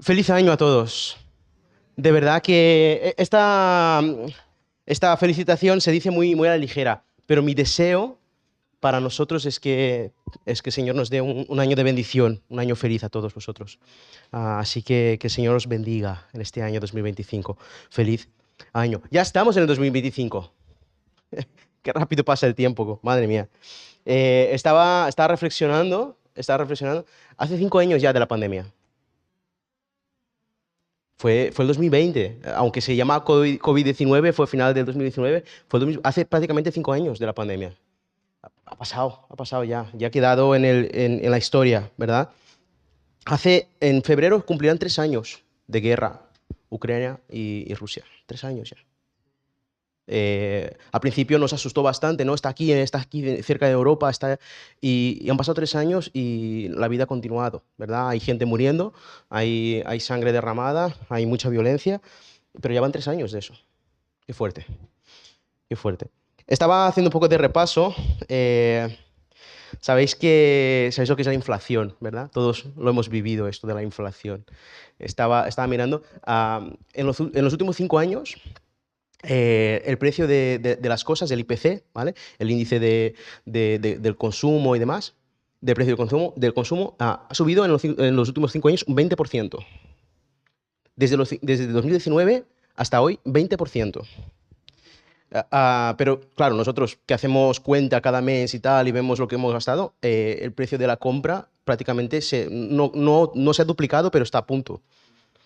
Feliz año a todos. De verdad que esta felicitación se dice muy a la ligera, pero mi deseo para nosotros es que el Señor nos dé un año de bendición, un año feliz a todos vosotros. Así que el Señor os bendiga en este año 2025. Feliz año. Ya estamos en el 2025. Qué rápido pasa el tiempo, madre mía. Estaba reflexionando, hace 5 años ya de la pandemia. Fue el 2020, aunque se llama COVID-19, fue final del 2019, hace prácticamente 5 años de la pandemia. Ha pasado ya ha quedado en la historia, ¿verdad? En febrero cumplirán 3 años de guerra, Ucrania y Rusia. 3 años ya. Al principio nos asustó bastante, ¿no? Está aquí cerca de Europa, y han pasado 3 años y la vida ha continuado, ¿verdad? Hay gente muriendo, hay sangre derramada, hay mucha violencia, pero ya van 3 años de eso. Qué fuerte, qué fuerte. Estaba haciendo un poco de repaso. Sabéis lo que es la inflación, ¿verdad? Todos lo hemos vivido, esto de la inflación. Estaba mirando, en los últimos 5 años el precio de las cosas, el IPC, ¿vale? El índice del consumo y demás, del precio del consumo, ha subido en los últimos 5 años un 20%. Desde 2019 hasta hoy, 20%. Pero claro, nosotros que hacemos cuenta cada mes y tal y vemos lo que hemos gastado, el precio de la compra prácticamente no se ha duplicado, pero está a punto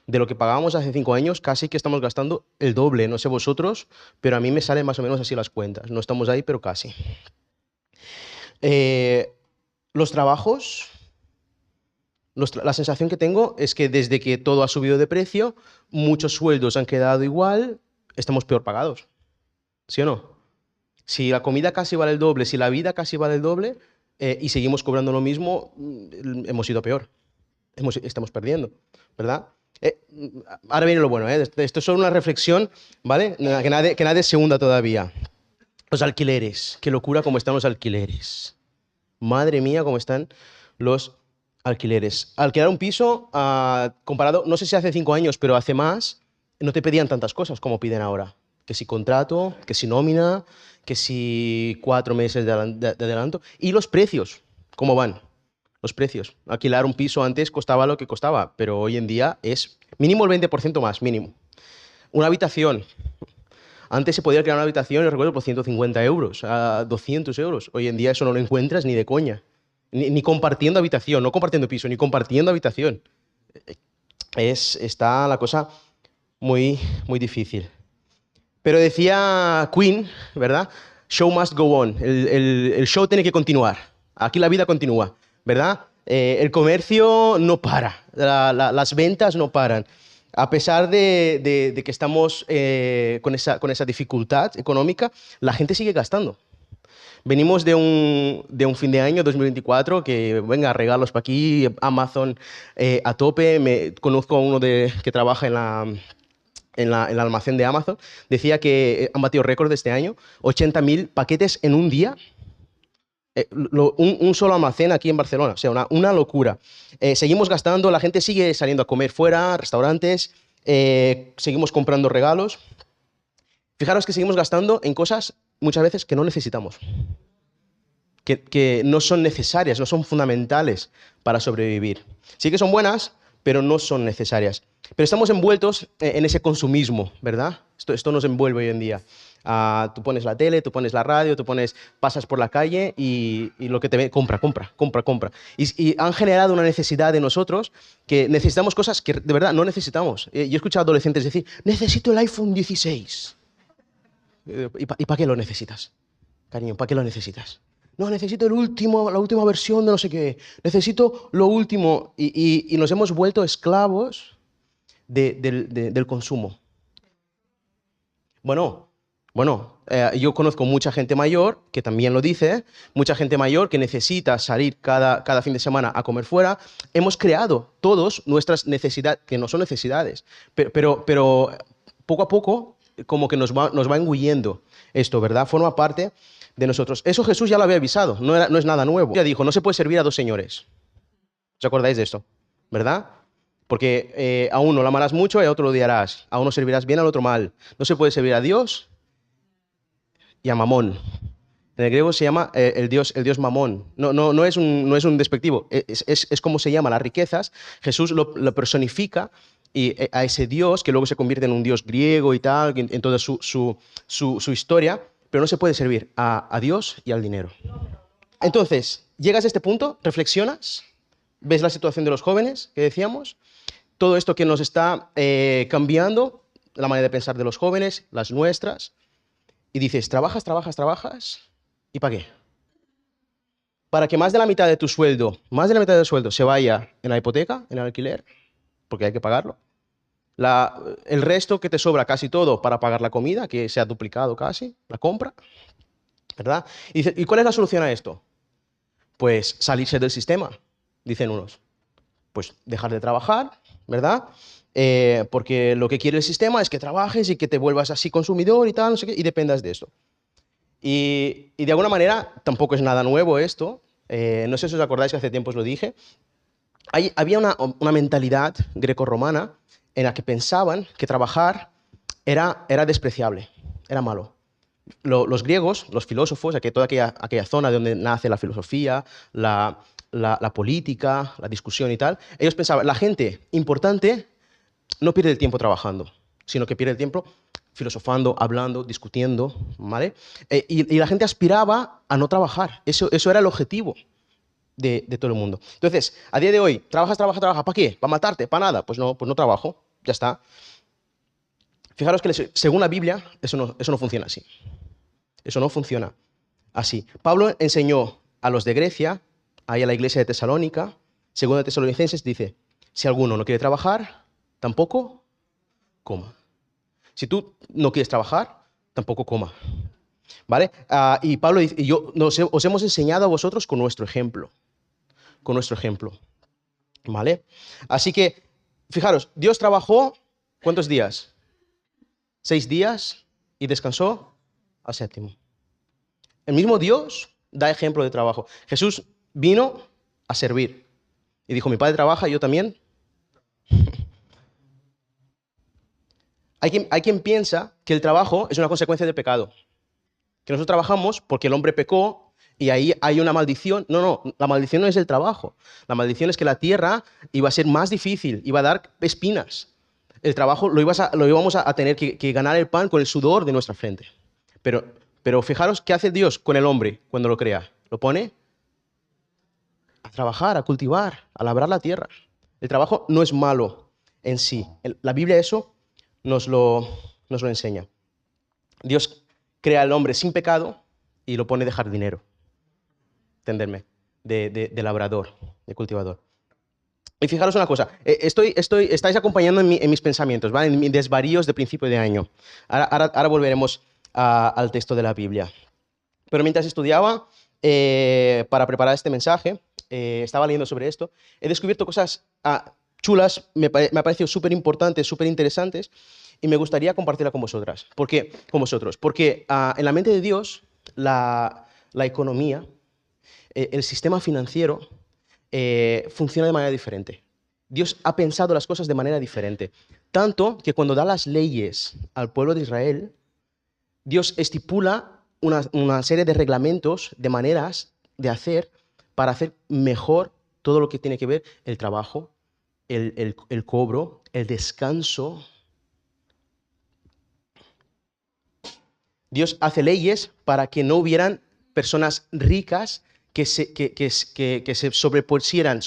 de lo que pagábamos hace 5 años. Casi que estamos gastando el doble, no sé vosotros, pero a mí me salen más o menos así las cuentas. No estamos ahí, pero casi. Eh, los trabajos, la sensación que tengo es que desde que todo ha subido de precio, muchos sueldos han quedado igual, estamos peor pagados. ¿Sí o no? Si la comida casi vale el doble, si la vida casi vale el doble, y seguimos cobrando lo mismo, hemos ido peor. Estamos perdiendo, ¿verdad? Ahora viene lo bueno, ¿eh? Esto es solo una reflexión, ¿vale? Que nadie se hunda todavía. Los alquileres, qué locura cómo están los alquileres. Madre mía, cómo están los alquileres. Alquilar un piso, comparado, no sé si hace 5 años, pero hace más, no te pedían tantas cosas como piden ahora. Que si contrato, que si nómina, que si 4 meses de adelanto. Y los precios, ¿cómo van? Los precios. Alquilar un piso antes costaba lo que costaba, pero hoy en día es mínimo el 20% más, mínimo. Una habitación. Antes se podía alquilar una habitación, yo recuerdo, por 150 euros, a 200 euros. Hoy en día eso no lo encuentras ni de coña. Ni compartiendo habitación, no compartiendo piso, ni compartiendo habitación. Está la cosa muy difícil. Pero decía Queen, ¿verdad? Show must go on. El show tiene que continuar. Aquí la vida continúa, ¿verdad? El comercio no para. Las ventas no paran. A pesar de que estamos con esa dificultad económica, la gente sigue gastando. Venimos de un fin de año 2024 que, venga, regalos para aquí, Amazon a tope. Conozco a uno que trabaja en el almacén de Amazon. Decía que han batido récord de este año, 80.000 paquetes en un día. Un solo almacén aquí en Barcelona, o sea, una locura. Seguimos gastando, la gente sigue saliendo a comer fuera, restaurantes, seguimos comprando regalos. Fijaros que seguimos gastando en cosas muchas veces que no necesitamos, que no son necesarias, no son fundamentales para sobrevivir. Sí que son buenas, pero no son necesarias. Pero estamos envueltos en ese consumismo, ¿verdad? Esto nos envuelve hoy en día. Tú pones la tele, tú pones la radio, pasas por la calle y lo que te ve, compra. Y han generado una necesidad de nosotros, que necesitamos cosas que de verdad no necesitamos. Yo he escuchado a adolescentes decir, necesito el iPhone 16. ¿Y para qué lo necesitas? Cariño, ¿para qué lo necesitas? No, necesito la última versión de no sé qué. Necesito lo último. Y nos hemos vuelto esclavos del consumo. Yo conozco mucha gente mayor que también lo dice, mucha gente mayor que necesita salir cada fin de semana a comer fuera. Hemos creado todos nuestras necesidades, que no son necesidades, pero poco a poco como que nos va engullendo esto, ¿verdad? Forma parte de nosotros. Eso Jesús ya lo había avisado, no es nada nuevo. Ya dijo, no se puede servir a dos señores. ¿Os acordáis de esto? ¿Verdad? Porque a uno lo amarás mucho y a otro lo odiarás. A uno servirás bien, al otro mal. No se puede servir a Dios y a Mamón. En el griego se llama el dios Mamón. No es un despectivo. Es como se llama las riquezas. Jesús lo personifica y a ese dios, que luego se convierte en un dios griego y tal, en toda su historia, pero no se puede servir a Dios y al dinero. Entonces, llegas a este punto, reflexionas, ves la situación de los jóvenes que decíamos, todo esto que nos está cambiando, la manera de pensar de los jóvenes, las nuestras, y dices, trabajas, trabajas, trabajas, ¿y para qué? Para que más de la mitad de tu sueldo, más de la mitad del sueldo se vaya en la hipoteca, en el alquiler, porque hay que pagarlo. El resto que te sobra, casi todo, para pagar la comida, que se ha duplicado casi, la compra, ¿verdad? Y dices, ¿y cuál es la solución a esto? Pues salirse del sistema, dicen unos. Pues dejar de trabajar, ¿verdad? Porque lo que quiere el sistema es que trabajes y que te vuelvas así consumidor y tal, no sé qué, y dependas de esto. Y de alguna manera tampoco es nada nuevo esto. No sé si os acordáis que hace tiempo os lo dije. Había una mentalidad grecorromana en la que pensaban que trabajar era despreciable, era malo. Los griegos, los filósofos, toda aquella zona de donde nace la filosofía, la política, la discusión y tal, ellos pensaban, la gente importante no pierde el tiempo trabajando, sino que pierde el tiempo filosofando, hablando, discutiendo, ¿vale? Y la gente aspiraba a no trabajar. Eso era el objetivo de todo el mundo. Entonces, a día de hoy, trabajas, trabajas, trabajas. ¿Para qué? ¿Para matarte? ¿Para nada? Pues no trabajo. Ya está. Fijaros que según la Biblia, eso no funciona así. Eso no funciona así. Pablo enseñó a los de Grecia, ahí a la iglesia de Tesalónica, según de Tesalonicenses, dice, si alguno no quiere trabajar, tampoco coma. Si tú no quieres trabajar, tampoco coma. ¿Vale? Y Pablo dice, os hemos enseñado a vosotros con nuestro ejemplo. Con nuestro ejemplo. ¿Vale? Así que, fijaros, Dios trabajó, ¿cuántos días? 6 días y descansó al séptimo. El mismo Dios da ejemplo de trabajo. Jesús vino a servir y dijo, mi Padre trabaja y yo también. Hay quien piensa que el trabajo es una consecuencia del pecado. Que nosotros trabajamos porque el hombre pecó y ahí hay una maldición. No, la maldición no es el trabajo. La maldición es que la tierra iba a ser más difícil, iba a dar espinas. El trabajo lo íbamos a tener que ganar el pan con el sudor de nuestra frente. Pero fijaros qué hace Dios con el hombre cuando lo crea. Lo pone a trabajar, a cultivar, a labrar la tierra. El trabajo no es malo en sí. La Biblia eso nos lo enseña. Dios crea al hombre sin pecado y lo pone de jardinero. Entenderme, de labrador, de cultivador. Y fijaros una cosa, estáis acompañando en mis pensamientos, ¿vale? En mis desvaríos de principio de año. Ahora volveremos al texto de la Biblia. Pero mientras estudiaba para preparar este mensaje, estaba leyendo sobre esto, he descubierto cosas chulas, me ha parecido súper importantes, súper interesantes, y me gustaría compartirla con vosotros. Porque en la mente de Dios, la economía, el sistema financiero, funciona de manera diferente. Dios ha pensado las cosas de manera diferente. Tanto que cuando da las leyes al pueblo de Israel, Dios estipula una serie de reglamentos, de maneras de hacer para hacer mejor todo lo que tiene que ver el trabajo, el cobro, el descanso. Dios hace leyes para que no hubieran personas ricas que se sobrepusieran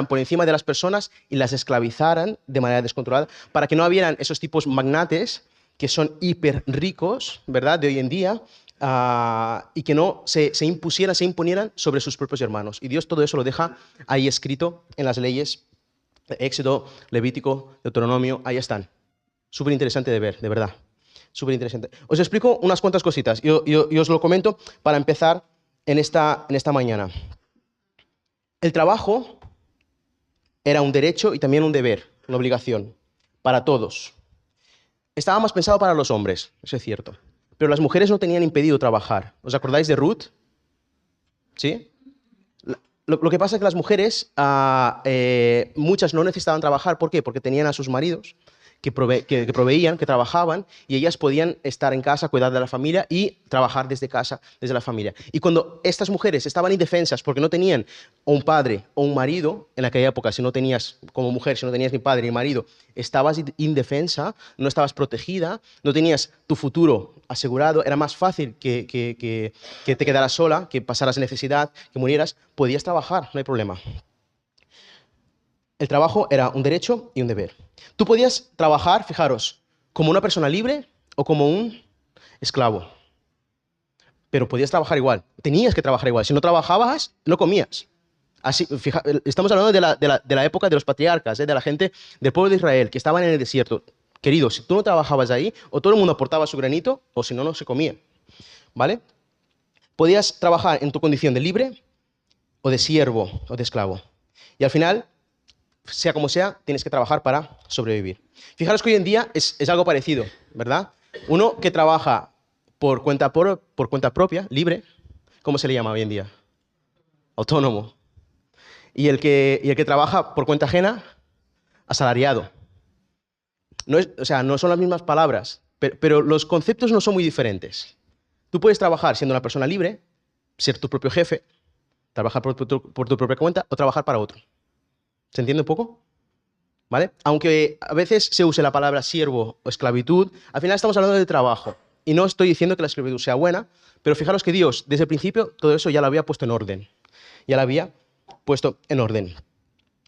por encima de las personas y las esclavizaran de manera descontrolada, para que no hubieran esos tipos magnates que son hiper ricos, ¿verdad?, de hoy en día, y que no se imponieran sobre sus propios hermanos. Y Dios todo eso lo deja ahí escrito en las leyes, Éxodo, Levítico, Deuteronomio, ahí están. Súper interesante de ver, de verdad. Súper interesante. Os explico unas cuantas cositas y os lo comento para empezar en esta mañana. El trabajo era un derecho y también un deber, una obligación, para todos. Estaba más pensado para los hombres, eso es cierto. Pero las mujeres no tenían impedido trabajar. ¿Os acordáis de Ruth? ¿Sí? Lo que pasa es que las mujeres, muchas no necesitaban trabajar. ¿Por qué? Porque tenían a sus maridos que proveían, que trabajaban, y ellas podían estar en casa, cuidar de la familia y trabajar desde casa, desde la familia. Y cuando estas mujeres estaban indefensas porque no tenían un padre o un marido, en aquella época, si no tenías, como mujer, si no tenías ni padre ni marido, estabas indefensa, no estabas protegida, no tenías tu futuro asegurado, era más fácil que te quedaras sola, que pasaras necesidad, que murieras, podías trabajar, no hay problema. El trabajo era un derecho y un deber. Tú podías trabajar, fijaros, como una persona libre o como un esclavo, pero podías trabajar igual, tenías que trabajar igual. Si no trabajabas, no comías. Así, estamos hablando de la época de los patriarcas, de la gente del pueblo de Israel, que estaban en el desierto. Querido, si tú no trabajabas ahí, o todo el mundo aportaba su granito, o si no, no se comía. ¿Vale? Podías trabajar en tu condición de libre, o de siervo, o de esclavo. Y al final, sea como sea, tienes que trabajar para sobrevivir. Fijaros que hoy en día es algo parecido, ¿verdad? Uno que trabaja por cuenta propia, libre, ¿cómo se le llama hoy en día? Autónomo. Y el que trabaja por cuenta ajena, asalariado. O sea, no son las mismas palabras, pero los conceptos no son muy diferentes. Tú puedes trabajar siendo una persona libre, ser tu propio jefe, trabajar por tu propia cuenta o trabajar para otro. ¿Se entiende un poco? ¿Vale? Aunque a veces se use la palabra siervo o esclavitud, al final estamos hablando de trabajo. Y no estoy diciendo que la esclavitud sea buena, pero fijaros que Dios, desde el principio, todo eso ya lo había puesto en orden. Ya lo había puesto en orden.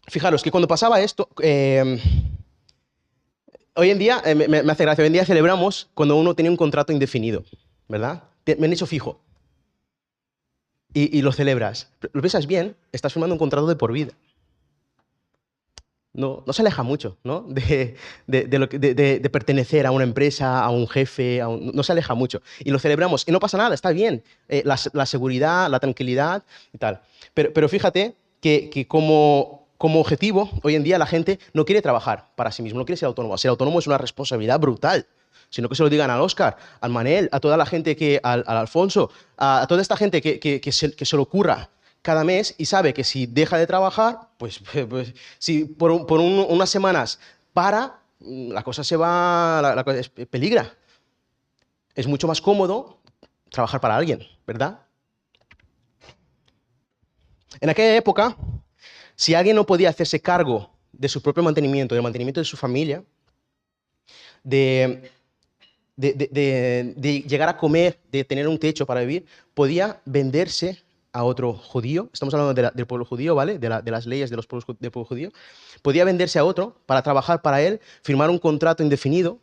Fijaros que cuando pasaba esto, hoy en día, me hace gracia, hoy en día celebramos cuando uno tiene un contrato indefinido, ¿verdad? Me han hecho fijo. Y lo celebras. Lo piensas bien, estás firmando un contrato de por vida. No se aleja mucho, ¿no? De pertenecer a una empresa, a un jefe, no se aleja mucho. Y lo celebramos. Y no pasa nada, está bien. La seguridad, la tranquilidad y tal. Pero fíjate que como objetivo, hoy en día la gente no quiere trabajar para sí mismo, no quiere ser autónomo. Ser autónomo es una responsabilidad brutal. Sino que se lo digan al Oscar, al Manel, a toda la gente al Alfonso, a toda esta gente que se le ocurra cada mes y sabe que si deja de trabajar, pues si por unas semanas para, la cosa se va, la cosa peligra. Es mucho más cómodo trabajar para alguien, ¿verdad? En aquella época, si alguien no podía hacerse cargo de su propio mantenimiento, del mantenimiento de su familia, de, de llegar a comer, de tener un techo para vivir, podía venderse a otro judío. Estamos hablando del pueblo judío, ¿vale? De las leyes de los del pueblo judío. Podía venderse a otro para trabajar para él, firmar un contrato indefinido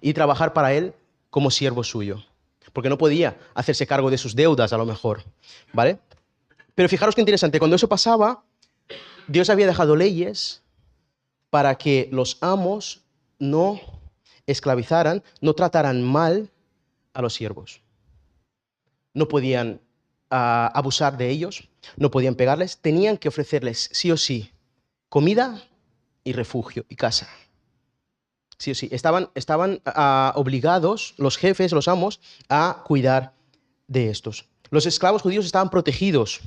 y trabajar para él como siervo suyo. Porque no podía hacerse cargo de sus deudas, a lo mejor, ¿vale? Pero fijaros qué interesante, cuando eso pasaba, Dios había dejado leyes para que los amos no esclavizaran, no trataran mal a los siervos. No podían abusar de ellos, no podían pegarles, tenían que ofrecerles sí o sí comida y refugio y casa. Sí o sí, estaban obligados los jefes, los amos, a cuidar de estos. Los esclavos judíos estaban protegidos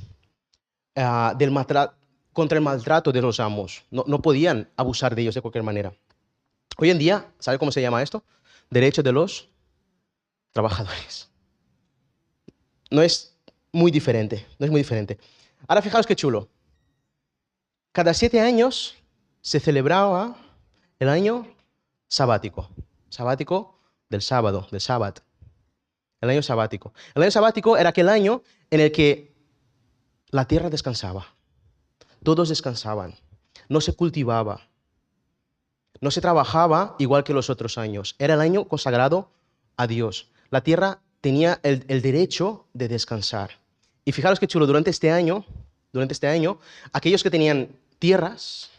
contra el maltrato de los amos. No podían abusar de ellos de cualquier manera. Hoy en día, ¿sabe cómo se llama esto? Derecho de los trabajadores. No es muy diferente, no es muy diferente. Ahora fijaos qué chulo. Cada 7 años se celebraba el año sabático. Sabático del sábado, del sábado. El año sabático. El año sabático era aquel año en el que la tierra descansaba. Todos descansaban. No se cultivaba. No se trabajaba igual que los otros años. Era el año consagrado a Dios. La tierra tenía el derecho de descansar. Y fijaros qué chulo, durante este año, aquellos que tenían tierras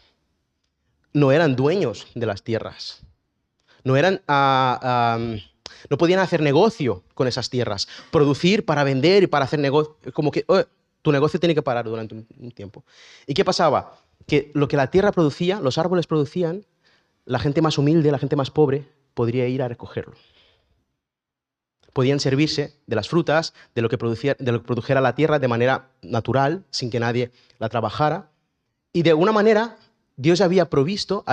no eran dueños de las tierras. No podían hacer negocio con esas tierras. Producir para vender y para hacer negocio. Como que tu negocio tiene que parar durante un tiempo. ¿Y qué pasaba? Que lo que la tierra producía, los árboles producían, la gente más humilde, la gente más pobre, podría ir a recogerlo. podían servirse de las frutas, de lo que produjera la tierra de manera natural, sin que nadie la trabajara. Y de alguna manera, Dios había previsto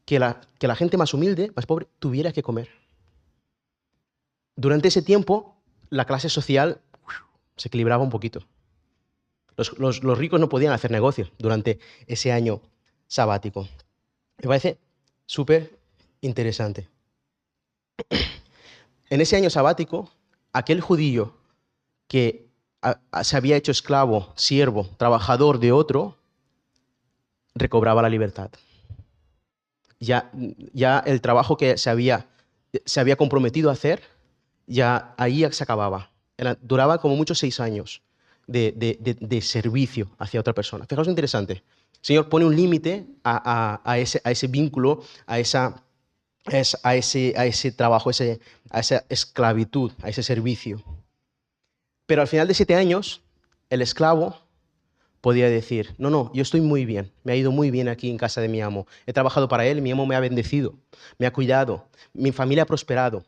que la gente más humilde, más pobre, tuviera que comer. Durante ese tiempo, la clase social se equilibraba un poquito. Los ricos no podían hacer negocio durante ese año sabático. Me parece súper interesante. En ese año sabático, aquel judío que se había hecho esclavo, siervo, trabajador de otro, recobraba la libertad. Ya el trabajo que se había comprometido a hacer, ya ahí se acababa. Duraba como mucho 6 años de servicio hacia otra persona. Fijaos lo interesante. El Señor pone un límite a ese vínculo, a ese trabajo, a esa esclavitud, a ese servicio. Pero al final de 7 años, el esclavo podía decir, no, yo estoy muy bien, me ha ido muy bien aquí en casa de mi amo. He trabajado para él, mi amo me ha bendecido, me ha cuidado, mi familia ha prosperado.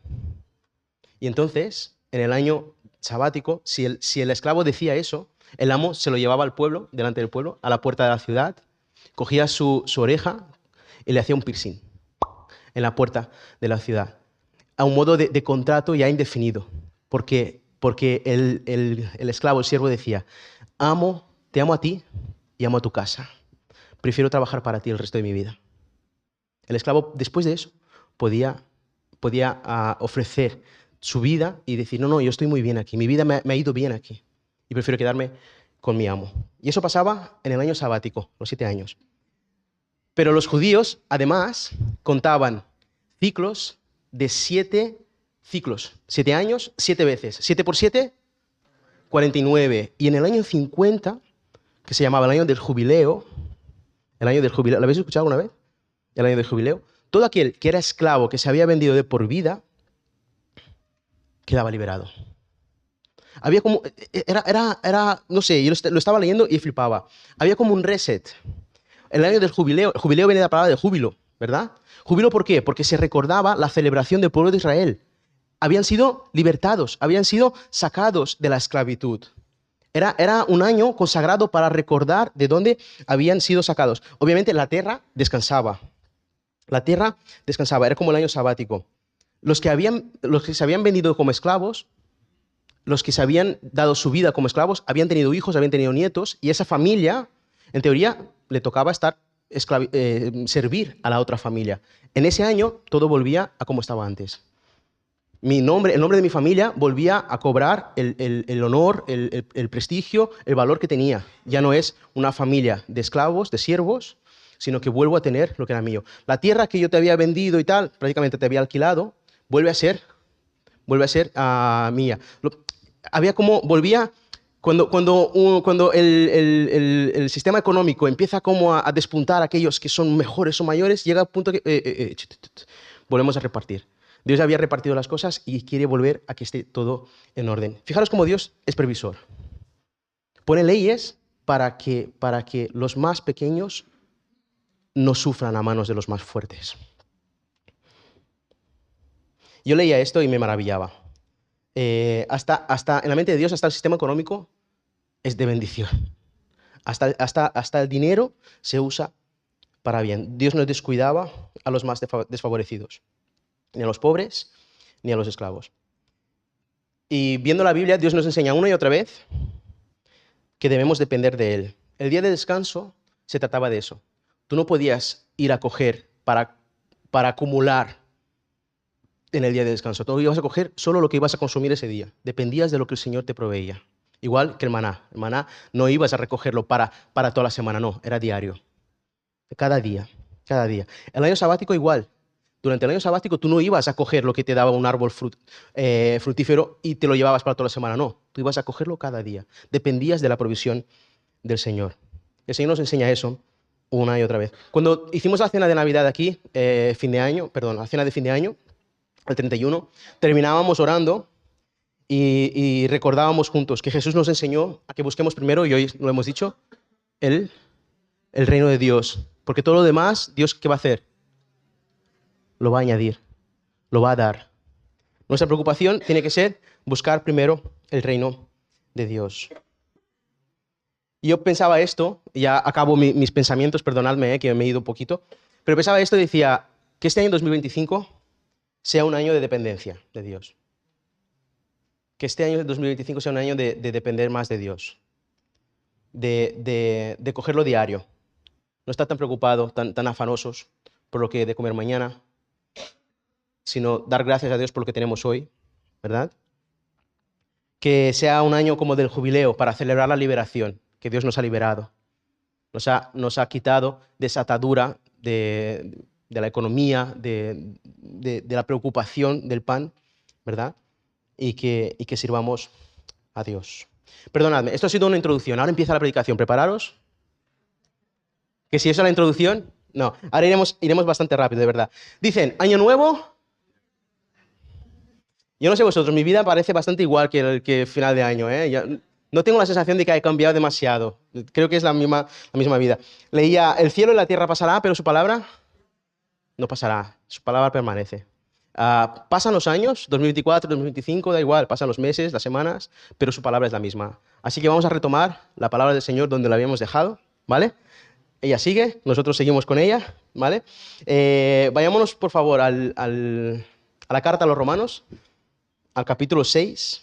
Y entonces, en el año sabático, si el esclavo decía eso, el amo se lo llevaba al pueblo, delante del pueblo, a la puerta de la ciudad, cogía su oreja y le hacía un piercing en la puerta de la ciudad, a un modo de contrato ya indefinido, porque el esclavo, el siervo decía, te amo a ti y amo a tu casa, prefiero trabajar para ti el resto de mi vida. El esclavo, después de eso, podía ofrecer su vida y decir, no, yo estoy muy bien aquí, mi vida me ha ido bien aquí y prefiero quedarme con mi amo. Y eso pasaba en el año sabático, los 7 años. Pero los judíos, además, contaban ciclos de 7 ciclos. 7 años, 7 veces. 7 por 7, 49. Y en el año 50, que se llamaba el año del jubileo, ¿lo habéis escuchado alguna vez? El año del jubileo. Todo aquel que era esclavo, que se había vendido de por vida, quedaba liberado. Había como, no sé, yo lo estaba leyendo y flipaba. Había como un reset. El año del jubileo, el jubileo viene de la palabra de júbilo, ¿verdad? ¿Júbilo por qué? Porque se recordaba la celebración del pueblo de Israel. Habían sido libertados, habían sido sacados de la esclavitud. Era un año consagrado para recordar de dónde habían sido sacados. Obviamente la tierra descansaba. La tierra descansaba, era como el año sabático. Los que se habían vendido como esclavos, los que se habían dado su vida como esclavos, habían tenido hijos, habían tenido nietos, y esa familia, en teoría, le tocaba servir a la otra familia. En ese año todo volvía a como estaba antes. El nombre de mi familia volvía a cobrar el honor, el prestigio, el valor que tenía. Ya no es una familia de esclavos, de siervos, sino que vuelvo a tener lo que era mío. La tierra que yo te había vendido y tal, prácticamente te había alquilado, vuelve a ser mía. Cuando el sistema económico empieza como a despuntar a aquellos que son mejores o mayores, llega al punto que volvemos a repartir. Dios había repartido las cosas y quiere volver a que esté todo en orden. Fijaros cómo Dios es previsor. Pone leyes para que los más pequeños no sufran a manos de los más fuertes. Yo leía esto y me maravillaba. Hasta en la mente de Dios, hasta el sistema económico es de bendición. Hasta el dinero se usa para bien. Dios no descuidaba a los más desfavorecidos, ni a los pobres, ni a los esclavos. Y viendo la Biblia, Dios nos enseña una y otra vez que debemos depender de Él. El día de descanso se trataba de eso. Tú no podías ir a coger para acumular en el día de descanso. Tú ibas a coger solo lo que ibas a consumir ese día. Dependías de lo que el Señor te proveía. Igual que el maná. El maná no ibas a recogerlo para toda la semana, no, era diario. Cada día. El año sabático igual. Durante el año sabático tú no ibas a coger lo que te daba un árbol fructífero y te lo llevabas para toda la semana, no. Tú ibas a cogerlo cada día. Dependías de la provisión del Señor. El Señor nos enseña eso una y otra vez. Cuando hicimos la cena de Navidad aquí, la cena de fin de año, el 31, terminábamos orando y recordábamos juntos que Jesús nos enseñó a que busquemos primero, y hoy lo hemos dicho, el reino de Dios. Porque todo lo demás, Dios, ¿qué va a hacer? Lo va a añadir, lo va a dar. Nuestra preocupación tiene que ser buscar primero el reino de Dios. Y yo pensaba esto, ya acabo mis pensamientos, perdonadme, que me he ido un poquito, pero pensaba esto y decía que este año 2025 sea un año de dependencia de Dios. Que este año 2025 sea un año de depender más de Dios, de cogerlo diario, no estar tan preocupados, tan afanosos por lo que he de comer mañana, sino dar gracias a Dios por lo que tenemos hoy, ¿verdad? Que sea un año como del jubileo para celebrar la liberación, que Dios nos ha liberado, nos ha quitado de esa atadura de la economía, de la preocupación del pan, ¿verdad? Y que sirvamos a Dios. Perdonadme, esto ha sido una introducción, ahora empieza la predicación, ¿prepararos? Que si eso es la introducción, no, ahora iremos bastante rápido, de verdad. Dicen, año nuevo. Yo no sé vosotros, mi vida parece bastante igual que final de año, ¿eh? No tengo la sensación de que haya cambiado demasiado. Creo que es la misma vida. Leía, el cielo y la tierra pasará, pero su palabra no pasará. Su palabra permanece. Pasan los años, 2024, 2025, da igual, pasan los meses, las semanas, pero su palabra es la misma. Así que vamos a retomar la palabra del Señor donde la habíamos dejado, ¿vale? Ella sigue, nosotros seguimos con ella, ¿vale? Vayámonos, por favor, a la carta a los Romanos, al capítulo 6.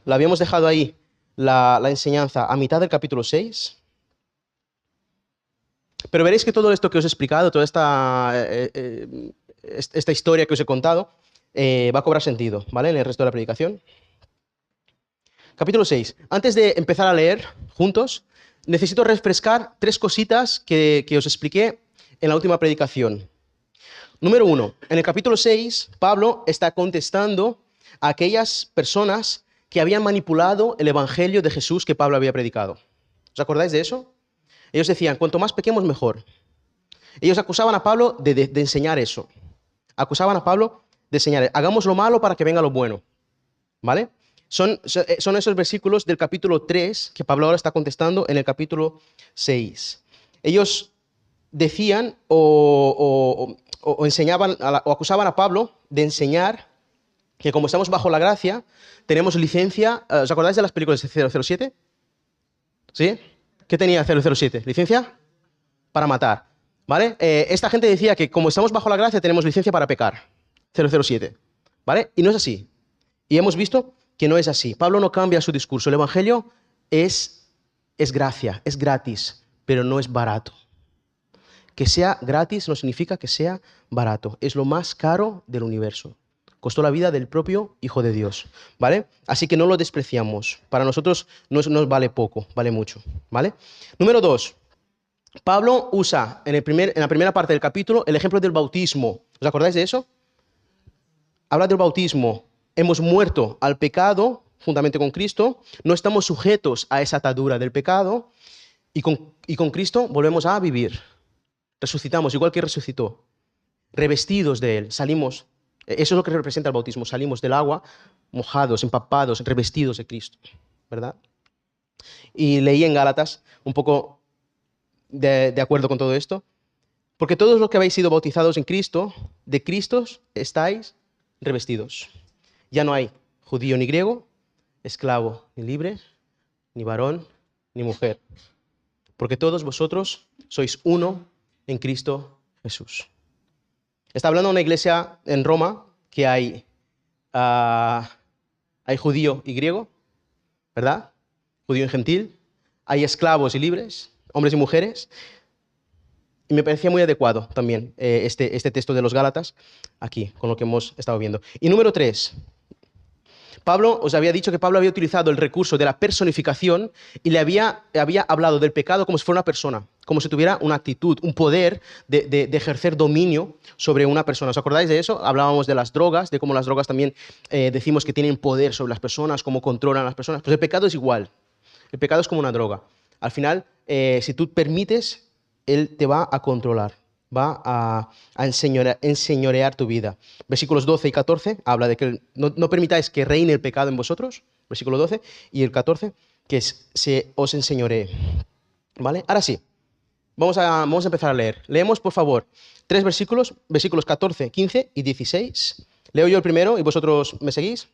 La habíamos dejado ahí, la enseñanza, a mitad del capítulo 6. Pero veréis que todo esto que os he explicado, toda esta historia que os he contado, va a cobrar sentido, ¿vale? En el resto de la predicación. Capítulo 6. Antes de empezar a leer juntos, necesito refrescar 3 cositas que os expliqué en la última predicación. Número 1. En el capítulo 6, Pablo está contestando a aquellas personas que habían manipulado el evangelio de Jesús que Pablo había predicado. ¿Os acordáis de eso? Ellos decían, cuanto más pequemos, mejor. Ellos acusaban a Pablo de enseñar eso. Acusaban a Pablo de enseñar, hagamos lo malo para que venga lo bueno. ¿Vale? Son esos versículos del capítulo 3 que Pablo ahora está contestando en el capítulo 6. Ellos decían o enseñaban o acusaban a Pablo de enseñar que como estamos bajo la gracia, tenemos licencia. ¿Os acordáis de las películas de 007? ¿Sí? ¿Qué tenía 007? ¿Licencia? Para matar. ¿Vale? Esta gente decía que como estamos bajo la gracia, tenemos licencia para pecar. 007. ¿Vale? Y no es así. Y hemos visto que no es así. Pablo no cambia su discurso. El evangelio es gracia, es gratis, pero no es barato. Que sea gratis no significa que sea barato. Es lo más caro del universo. Costó la vida del propio Hijo de Dios, ¿vale? Así que no lo despreciamos. Para nosotros no nos vale poco, vale mucho, ¿vale? Número 2. Pablo usa en la primera parte del capítulo el ejemplo del bautismo. ¿Os acordáis de eso? Habla del bautismo. Hemos muerto al pecado juntamente con Cristo. No estamos sujetos a esa atadura del pecado. Y con Cristo volvemos a vivir. Resucitamos igual que resucitó. Revestidos de Él. Salimos. Eso es lo que representa el bautismo. Salimos del agua mojados, empapados, revestidos de Cristo. ¿Verdad? Y leí en Gálatas un poco de acuerdo con todo esto. Porque todos los que habéis sido bautizados en Cristo, de Cristo estáis revestidos. Ya no hay judío ni griego, esclavo ni libre, ni varón ni mujer. Porque todos vosotros sois uno en Cristo Jesús. Está hablando de una iglesia en Roma que hay judío y griego, ¿verdad? Judío y gentil. Hay esclavos y libres, hombres y mujeres. Y me parecía muy adecuado también este texto de los Gálatas aquí, con lo que hemos estado viendo. Y número 3. Pablo, os había dicho que Pablo había utilizado el recurso de la personificación y le había hablado del pecado como si fuera una persona, como si tuviera una actitud, un poder de ejercer dominio sobre una persona. ¿Os acordáis de eso? Hablábamos de las drogas, de cómo las drogas también decimos que tienen poder sobre las personas, cómo controlan a las personas. Pues el pecado es igual. El pecado es como una droga. Al final, si tú permites, él te va a controlar. Va a enseñorear tu vida. Versículos 12 y 14 habla de que no permitáis que reine el pecado en vosotros, versículo 12, y el 14, que se os enseñoree. ¿Vale? Ahora sí, vamos a empezar a leer. Leemos, por favor, 3 versículos, versículos 14, 15 y 16. Leo yo el primero y vosotros me seguís.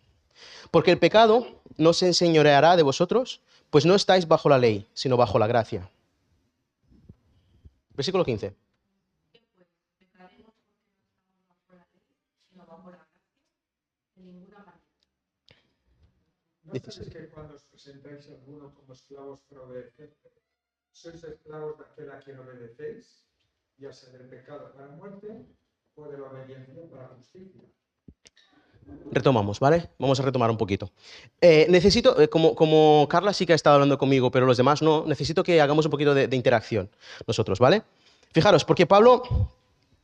Porque el pecado no se enseñoreará de vosotros, pues no estáis bajo la ley, sino bajo la gracia. Versículo 15. ¿No sabéis que cuando os presentáis a alguno como esclavos para obedecer, sois esclavos de aquel a quien obedecéis, ya sea del pecado para muerte o de la obediencia para justicia? Retomamos, ¿vale? Vamos a retomar un poquito. Necesito, como Carla sí que ha estado hablando conmigo, pero los demás no, necesito que hagamos un poquito de interacción nosotros, ¿vale? Fijaros, porque Pablo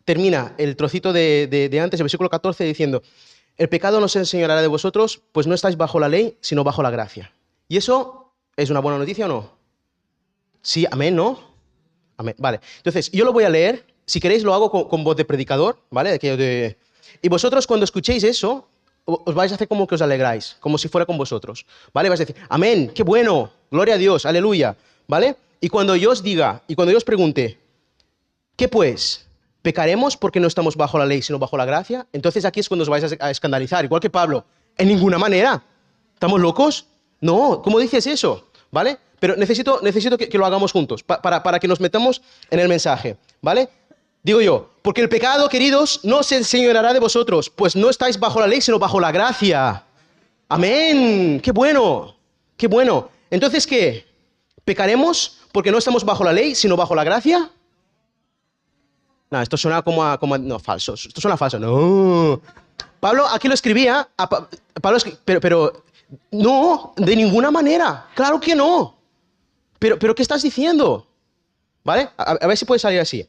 termina el trocito de antes, el versículo 14, diciendo, el pecado no se enseñoreará de vosotros, pues no estáis bajo la ley, sino bajo la gracia. ¿Y eso es una buena noticia o no? Sí, amén, ¿no? Amén, vale. Entonces, yo lo voy a leer, si queréis lo hago con voz de predicador, ¿vale? Y vosotros cuando escuchéis eso, os vais a hacer como que os alegráis, como si fuera con vosotros, ¿vale? Vais a decir, amén, qué bueno, gloria a Dios, aleluya, ¿vale? Y cuando yo os diga, y cuando yo os pregunte, ¿qué pues? ¿Pecaremos porque no estamos bajo la ley, sino bajo la gracia? Entonces aquí es cuando os vais a escandalizar, igual que Pablo. En ninguna manera. ¿Estamos locos? No, ¿cómo dices eso? ¿Vale? Pero necesito que lo hagamos juntos, para que nos metamos en el mensaje, ¿vale? Digo yo, porque el pecado, queridos, no se enseñoreará de vosotros, pues no estáis bajo la ley, sino bajo la gracia. Amén. ¡Qué bueno! ¡Qué bueno! Entonces, ¿qué? ¿Pecaremos porque no estamos bajo la ley, sino bajo la gracia? No, esto suena no, falso. Esto suena falso. No. Pablo aquí lo escribía, pero no, de ninguna manera. Claro que no. Pero ¿qué estás diciendo? ¿Vale? A ver si puede salir así.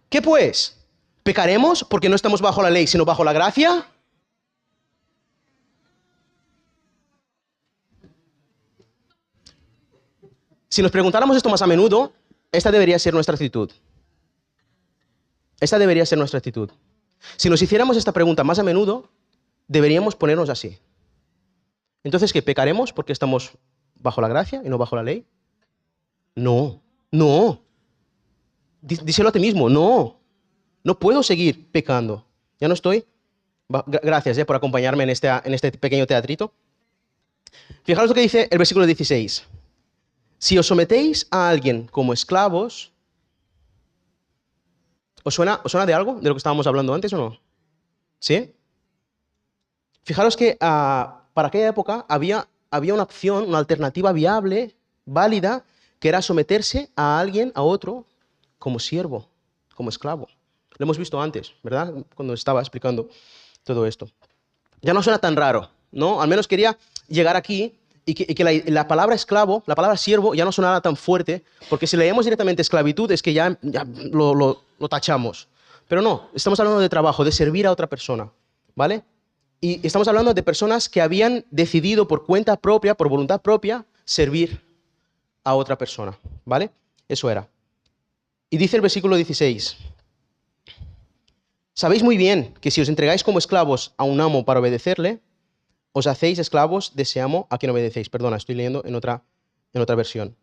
¿Qué pues? ¿Pecaremos porque no estamos bajo la ley, sino bajo la gracia? Si nos preguntáramos esto más a menudo, esta debería ser nuestra actitud. Esta debería ser nuestra actitud. Si nos hiciéramos esta pregunta más a menudo, deberíamos ponernos así. Entonces, ¿qué? ¿Pecaremos porque estamos bajo la gracia y no bajo la ley? No, no. Díselo a ti mismo, no. No puedo seguir pecando. Ya no estoy. Gracias por acompañarme en este pequeño teatrito. Fijaros lo que dice el versículo 16. Si os sometéis a alguien como esclavos, ¿os suena de algo? ¿De lo que estábamos hablando antes o no? ¿Sí? Fijaros que para aquella época había una opción, una alternativa viable, válida, que era someterse a alguien, a otro, como siervo, como esclavo. Lo hemos visto antes, ¿verdad? Cuando estaba explicando todo esto. Ya no suena tan raro, ¿no? Al menos quería llegar aquí y que la palabra esclavo, la palabra siervo, ya no sonara tan fuerte, porque si leemos directamente esclavitud es que ya lo tachamos. Pero no, estamos hablando de trabajo, de servir a otra persona, ¿vale? Y estamos hablando de personas que habían decidido por cuenta propia, por voluntad propia, servir a otra persona, ¿vale? Eso era. Y dice el versículo 16, sabéis muy bien que si os entregáis como esclavos a un amo para obedecerle, os hacéis esclavos de ese amo a quien obedecéis. Perdona, estoy leyendo en otra versión.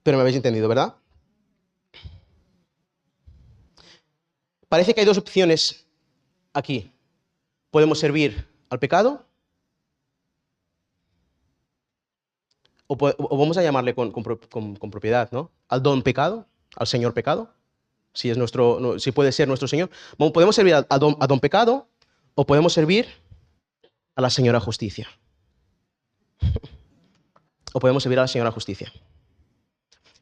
Pero me habéis entendido, ¿verdad? Parece que hay dos opciones aquí. Podemos servir al pecado o vamos a llamarle con propiedad, ¿no? Al don pecado, al señor pecado, si puede ser nuestro señor. Podemos servir a don pecado o podemos servir a la señora justicia. O podemos servir a la señora justicia.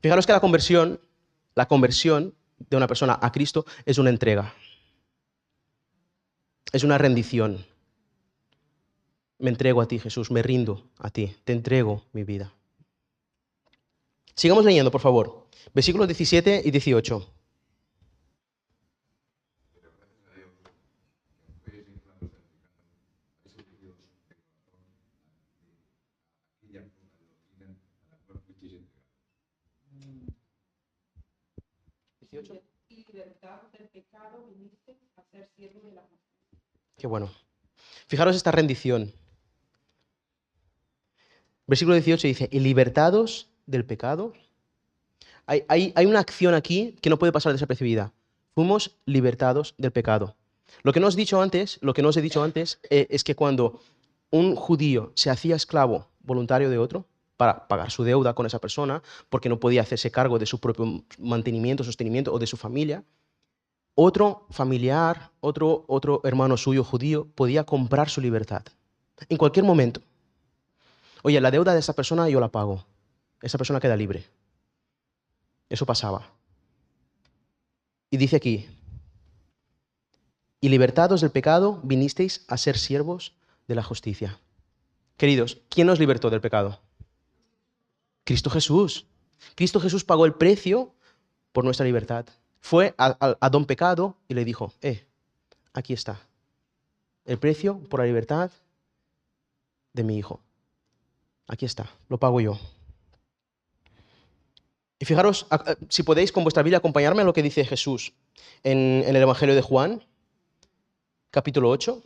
Fijaros que la conversión de una persona a Cristo es una entrega. Es una rendición. Me entrego a ti, Jesús, me rindo a ti, te entrego mi vida. Sigamos leyendo, por favor. Versículos 17 y 18. Qué bueno. Fijaros esta rendición. Versículo 18 dice, y libertados del pecado. Hay una acción aquí que no puede pasar desapercibida. Fuimos libertados del pecado. Lo que no os he dicho antes, es que cuando un judío se hacía esclavo voluntario de otro para pagar su deuda con esa persona, porque no podía hacerse cargo de su propio mantenimiento, sostenimiento o de su familia, otro familiar, otro hermano suyo judío podía comprar su libertad en cualquier momento. Oye, la deuda de esa persona yo la pago. Esa persona queda libre. Eso pasaba. Y dice aquí, y libertados del pecado, vinisteis a ser siervos de la justicia. Queridos, ¿quién nos libertó del pecado? Cristo Jesús. Cristo Jesús pagó el precio por nuestra libertad. Fue a don pecado y le dijo, aquí está, el precio por la libertad de mi hijo. Aquí está, lo pago yo. Y fijaros, si podéis con vuestra Biblia acompañarme a lo que dice Jesús en el Evangelio de Juan, capítulo 8.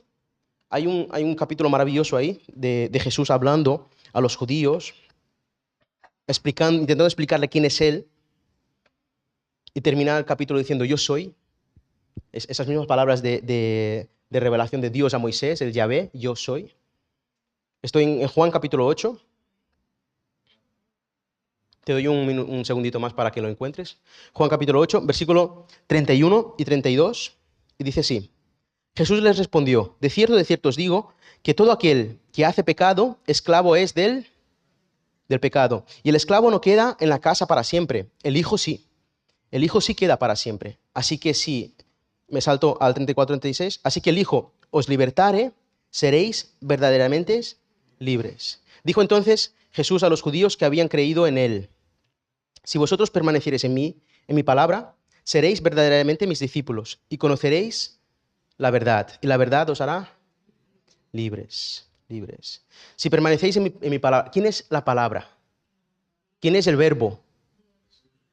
Hay un capítulo maravilloso ahí de Jesús hablando a los judíos, intentando explicarle quién es Él, y termina el capítulo diciendo, yo soy. Esas mismas palabras de revelación de Dios a Moisés, el Yahvé, yo soy. Estoy en Juan capítulo 8. Te doy un segundito más para que lo encuentres. Juan capítulo 8, versículo 31 y 32, y dice así. Jesús les respondió, de cierto os digo, que todo aquel que hace pecado, esclavo es del pecado. Y el esclavo no queda en la casa para siempre, el Hijo sí. El Hijo sí queda para siempre. Así que si, me salto al 34-36, así que el Hijo os libertare, seréis verdaderamente libres. Dijo entonces Jesús a los judíos que habían creído en Él, si vosotros permaneciereis en mí, en mi palabra, seréis verdaderamente mis discípulos y conoceréis la verdad, y la verdad os hará libres. Si permanecéis en mi palabra, ¿quién es la palabra? ¿Quién es el verbo?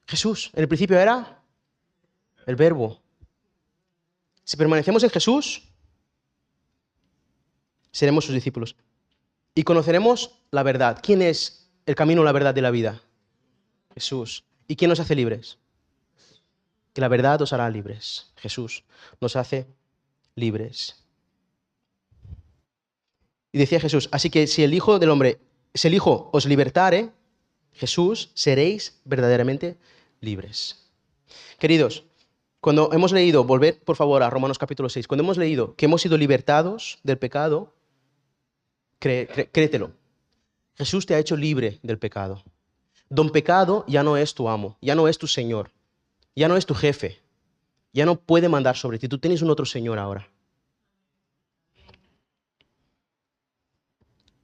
Jesús. En el principio era el verbo. Si permanecemos en Jesús, seremos sus discípulos. Y conoceremos la verdad. ¿Quién es el camino, la verdad de la vida? Jesús. ¿Y quién nos hace libres? Que la verdad os hará libres. Jesús nos hace libres. Y decía Jesús, así que si el Hijo del Hombre, si el Hijo os libertare, Jesús, seréis verdaderamente libres. Queridos, cuando hemos leído, volved por favor a Romanos capítulo 6, cuando hemos leído que hemos sido libertados del pecado, créetelo. Jesús te ha hecho libre del pecado. Don Pecado ya no es tu amo, ya no es tu Señor, ya no es tu jefe, ya no puede mandar sobre ti. Tú tienes un otro Señor ahora.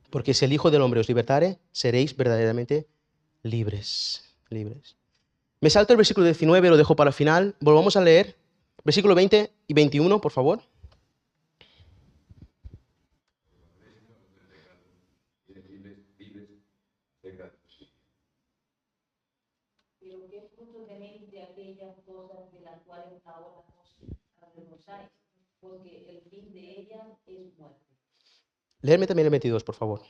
Porque si el Hijo del Hombre os libertare, seréis verdaderamente libres. Me salto el versículo 19, lo dejo para el final. Volvamos a leer versículo 20 y 21, por favor. Pero qué fruto tenéis de aquellas cosas de las cuales ahora os avergonzáis, porque el fin de ellas es muerte. Léeme también el 22, por favor.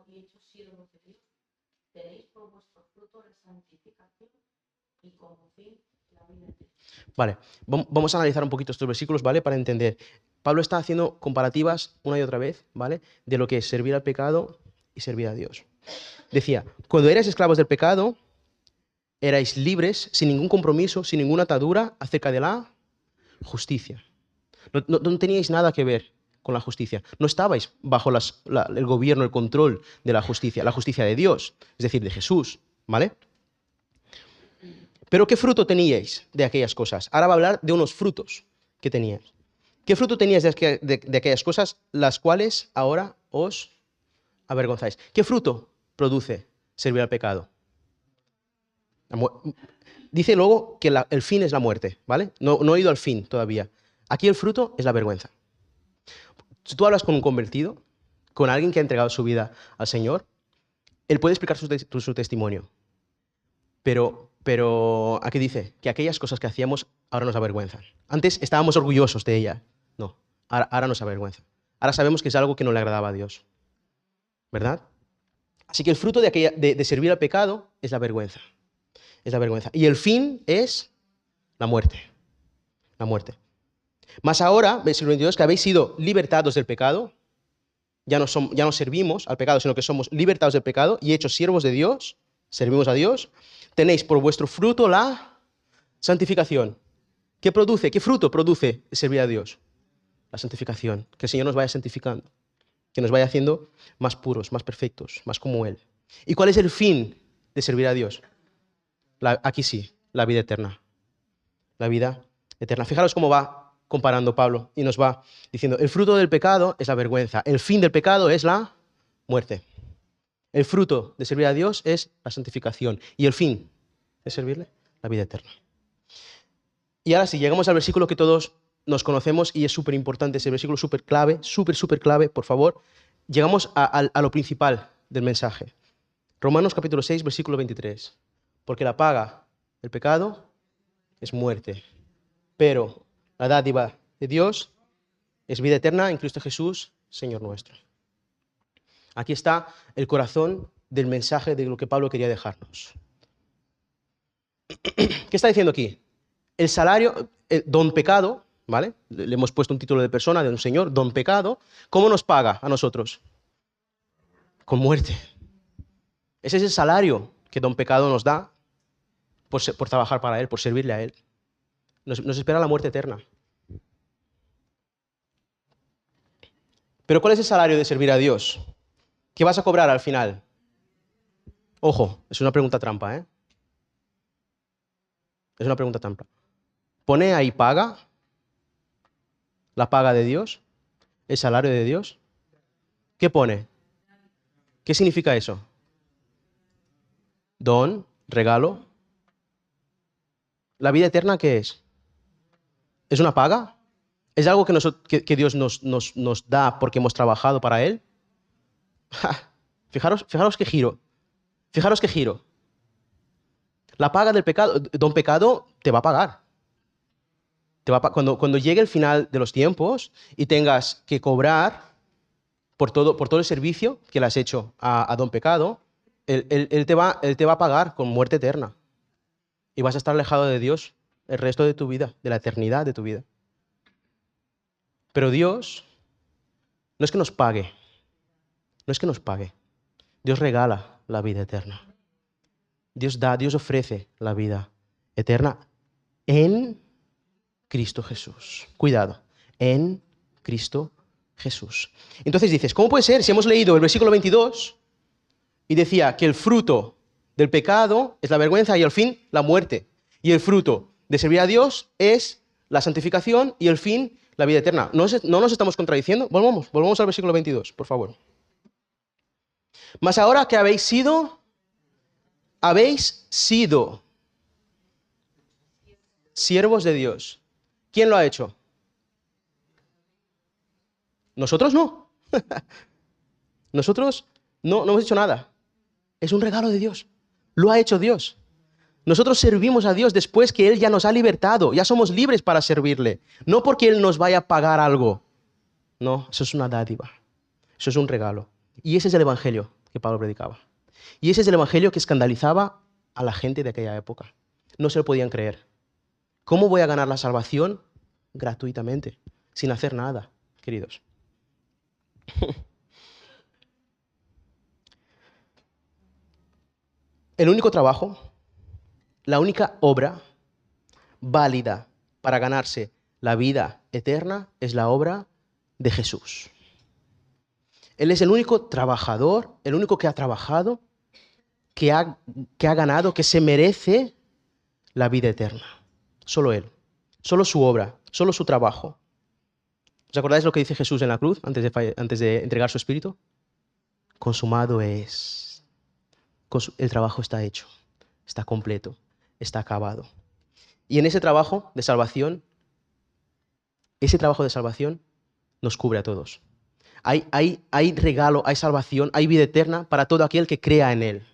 Y hechos siervos de Dios, tenéis por vuestro fruto la santificación y como fin la vida eterna. Vale, vamos a analizar un poquito estos versículos, ¿vale? Para entender. Pablo está haciendo comparativas una y otra vez, ¿vale? De lo que es servir al pecado y servir a Dios. Decía, cuando erais esclavos del pecado, erais libres, sin ningún compromiso, sin ninguna atadura acerca de la justicia. No teníais nada que ver con la justicia. No estabais bajo el gobierno, el control de la justicia de Dios, es decir, de Jesús, ¿vale? Pero ¿qué fruto teníais de aquellas cosas? Ahora va a hablar de unos frutos que teníais. ¿Qué fruto teníais de aquellas cosas las cuales ahora os avergonzáis? ¿Qué fruto produce servir al pecado? Dice luego que el fin es la muerte, ¿vale? No he ido al fin todavía. Aquí el fruto es la vergüenza. Si tú hablas con un convertido, con alguien que ha entregado su vida al Señor, él puede explicar su testimonio. Pero aquí dice que aquellas cosas que hacíamos ahora nos avergüenzan. Antes estábamos orgullosos de ella. No, ahora nos avergüenza. Ahora sabemos que es algo que no le agradaba a Dios. ¿Verdad? Así que el fruto de servir al pecado es la vergüenza. Es la vergüenza. Y el fin es La muerte. La muerte. Mas ahora, versículo 22, que habéis sido libertados del pecado, ya no servimos al pecado, sino que somos libertados del pecado y hechos siervos de Dios, servimos a Dios, tenéis por vuestro fruto la santificación. ¿Qué produce? ¿Qué fruto produce servir a Dios? La santificación. Que el Señor nos vaya santificando, que nos vaya haciendo más puros, más perfectos, más como Él. ¿Y cuál es el fin de servir a Dios? Aquí sí, la vida eterna. La vida eterna. Fijaros cómo va comparando Pablo y nos va diciendo, el fruto del pecado es la vergüenza, el fin del pecado es la muerte. El fruto de servir a Dios es la santificación y el fin de servirle, la vida eterna. Y ahora sí, llegamos al versículo que todos nos conocemos y es súper importante, ese versículo súper clave, súper clave, por favor. Llegamos a lo principal del mensaje. Romanos capítulo 6, versículo 23. Porque la paga del pecado es muerte, pero la dádiva de Dios es vida eterna en Cristo Jesús, Señor nuestro. Aquí está el corazón del mensaje de lo que Pablo quería dejarnos. ¿Qué está diciendo aquí? El salario, don pecado, ¿vale? Le hemos puesto un título de persona, de un señor, don pecado. ¿Cómo nos paga a nosotros? Con muerte. Ese es el salario que don pecado nos da por trabajar para Él, por servirle a Él. Nos espera la muerte eterna. Pero ¿cuál es el salario de servir a Dios? ¿Qué vas a cobrar al final? Ojo, es una pregunta trampa, ¿eh? Es una pregunta trampa. Pone ahí paga, la paga de Dios, el salario de Dios. ¿Qué pone? ¿Qué significa eso? Don, regalo. ¿La vida eterna qué es? ¿Es una paga? ¿Es algo que Dios nos da porque hemos trabajado para Él? ¡Ja! Fijaros qué giro. Fijaros qué giro. La paga del pecado, don pecado te va a pagar. Cuando llegue el final de los tiempos y tengas que cobrar por todo el servicio que le has hecho a don pecado, él te va a pagar con muerte eterna. Y vas a estar alejado de Dios el resto de tu vida, de la eternidad de tu vida. Pero Dios no es que nos pague, no es que nos pague. Dios regala la vida eterna. Dios ofrece la vida eterna en Cristo Jesús. Cuidado, en Cristo Jesús. Entonces dices, ¿cómo puede ser? Si hemos leído el versículo 22 y decía que el fruto del pecado es la vergüenza y al fin la muerte. Y el fruto de servir a Dios es la santificación y el fin la vida eterna. ¿No nos estamos contradiciendo? Volvamos al versículo 22, por favor. Mas ahora que habéis sido siervos de Dios. ¿Quién lo ha hecho? Nosotros no. Nosotros no hemos hecho nada. Es un regalo de Dios. Lo ha hecho Dios. Nosotros servimos a Dios después que Él ya nos ha libertado. Ya somos libres para servirle. No porque Él nos vaya a pagar algo. No, eso es una dádiva. Eso es un regalo. Y ese es el evangelio que Pablo predicaba. Y ese es el evangelio que escandalizaba a la gente de aquella época. No se lo podían creer. ¿Cómo voy a ganar la salvación? Gratuitamente, sin hacer nada, queridos. El único trabajo, la única obra válida para ganarse la vida eterna es la obra de Jesús. Él es el único trabajador, el único que ha trabajado, que ha ganado, que se merece la vida eterna. Solo Él, solo su obra, solo su trabajo. ¿Os acordáis lo que dice Jesús en la cruz antes de entregar su espíritu? Consumado es. El trabajo está hecho, está completo, está acabado. Y en ese trabajo de salvación nos cubre a todos. Hay regalo, hay salvación, hay vida eterna para todo aquel que crea en Él.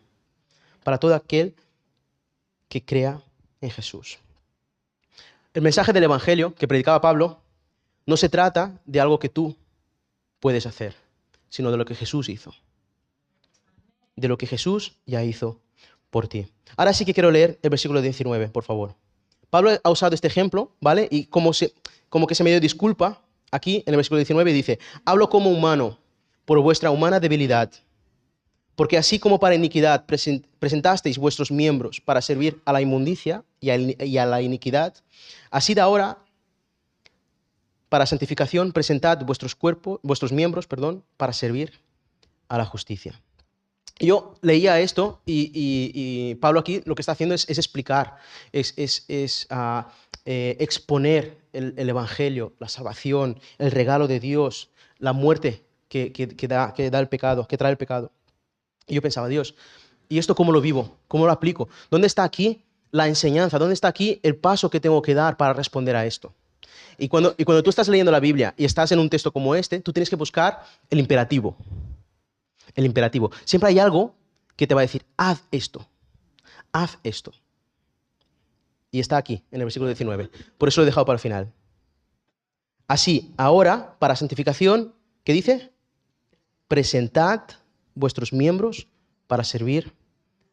Para todo aquel que crea en Jesús. El mensaje del Evangelio que predicaba Pablo no se trata de algo que tú puedes hacer, sino de lo que Jesús hizo. De lo que Jesús ya hizo por ti. Ahora sí que quiero leer el versículo 19, por favor. Pablo ha usado este ejemplo, ¿vale? Y como que se medio disculpa, aquí en el versículo 19 dice, hablo como humano por vuestra humana debilidad, porque así como para iniquidad presentasteis vuestros miembros para servir a la inmundicia y a la iniquidad, así de ahora, para santificación, presentad vuestros miembros, perdón, para servir a la justicia. Yo leía esto y Pablo aquí lo que está haciendo es explicar, exponer el Evangelio, la salvación, el regalo de Dios, la muerte que da el pecado, que trae el pecado. Y yo pensaba, Dios, ¿y esto cómo lo vivo? ¿Cómo lo aplico? ¿Dónde está aquí la enseñanza? ¿Dónde está aquí el paso que tengo que dar para responder a esto? Y cuando tú estás leyendo la Biblia y estás en un texto como este, tú tienes que buscar el imperativo. El imperativo. Siempre hay algo que te va a decir, haz esto, haz esto. Y está aquí, en el versículo 19. Por eso lo he dejado para el final. Así, ahora, para santificación, ¿qué dice? Presentad vuestros miembros para servir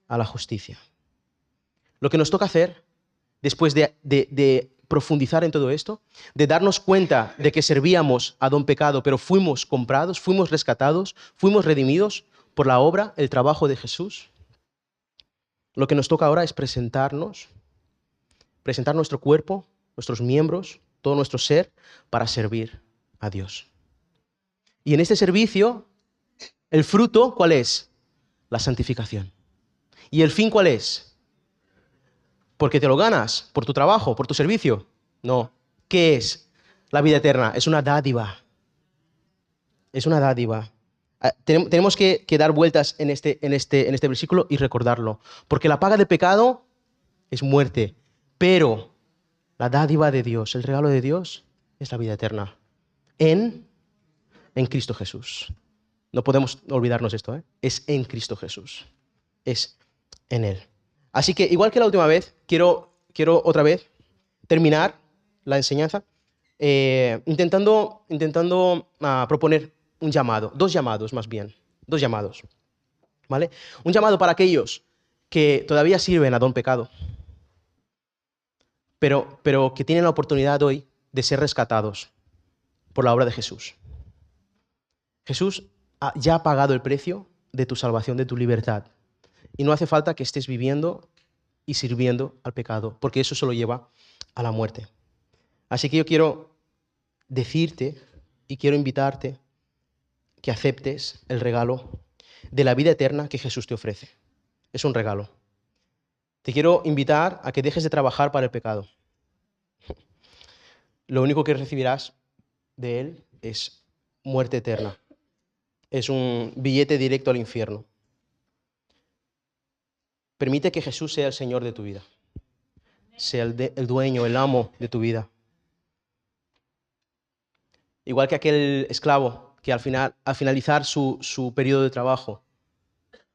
a la justicia. Lo que nos toca hacer, después de profundizar en todo esto, de darnos cuenta de que servíamos a don pecado, pero fuimos comprados, fuimos rescatados, fuimos redimidos por la obra, el trabajo de Jesús. Lo que nos toca ahora es presentar nuestro cuerpo, nuestros miembros, todo nuestro ser, para servir a Dios. Y en este servicio, el fruto, ¿cuál es? La santificación. ¿Y el fin cuál es? ¿Porque te lo ganas? ¿Por tu trabajo? ¿Por tu servicio? No. ¿Qué es? La vida eterna. Es una dádiva. Es una dádiva. Tenemos que dar vueltas en este versículo y recordarlo. Porque la paga del pecado es muerte. Pero la dádiva de Dios, el regalo de Dios, es la vida eterna. En Cristo Jesús. No podemos olvidarnos esto, ¿eh? Es en Cristo Jesús. Es en Él. Así que, igual que la última vez, quiero otra vez terminar la enseñanza intentando proponer un llamado, dos llamados más bien, dos llamados, ¿vale? Un llamado para aquellos que todavía sirven a don pecado, pero que tienen la oportunidad hoy de ser rescatados por la obra de Jesús. Jesús ya ha pagado el precio de tu salvación, de tu libertad. Y no hace falta que estés viviendo y sirviendo al pecado, porque eso solo lleva a la muerte. Así que yo quiero decirte y quiero invitarte que aceptes el regalo de la vida eterna que Jesús te ofrece. Es un regalo. Te quiero invitar a que dejes de trabajar para el pecado. Lo único que recibirás de Él es muerte eterna. Es un billete directo al infierno. Permite que Jesús sea el Señor de tu vida. Sea el dueño, el amo de tu vida. Igual que aquel esclavo que al finalizar su periodo de trabajo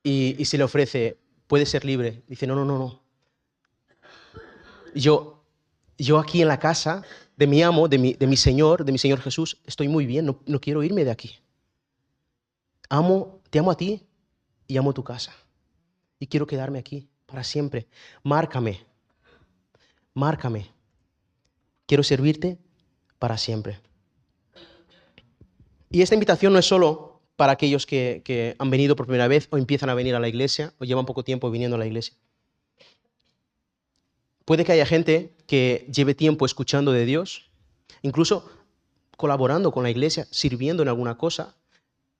y se le ofrece, puede ser libre. Dice, no. Yo aquí en la casa de mi amo, de mi Señor Jesús, estoy muy bien, no quiero irme de aquí. Te amo a ti y amo tu casa. Y quiero quedarme aquí para siempre. Márcame. Quiero servirte para siempre. Y esta invitación no es solo para aquellos que han venido por primera vez o empiezan a venir a la iglesia o llevan poco tiempo viniendo a la iglesia. Puede que haya gente que lleve tiempo escuchando de Dios, incluso colaborando con la iglesia, sirviendo en alguna cosa,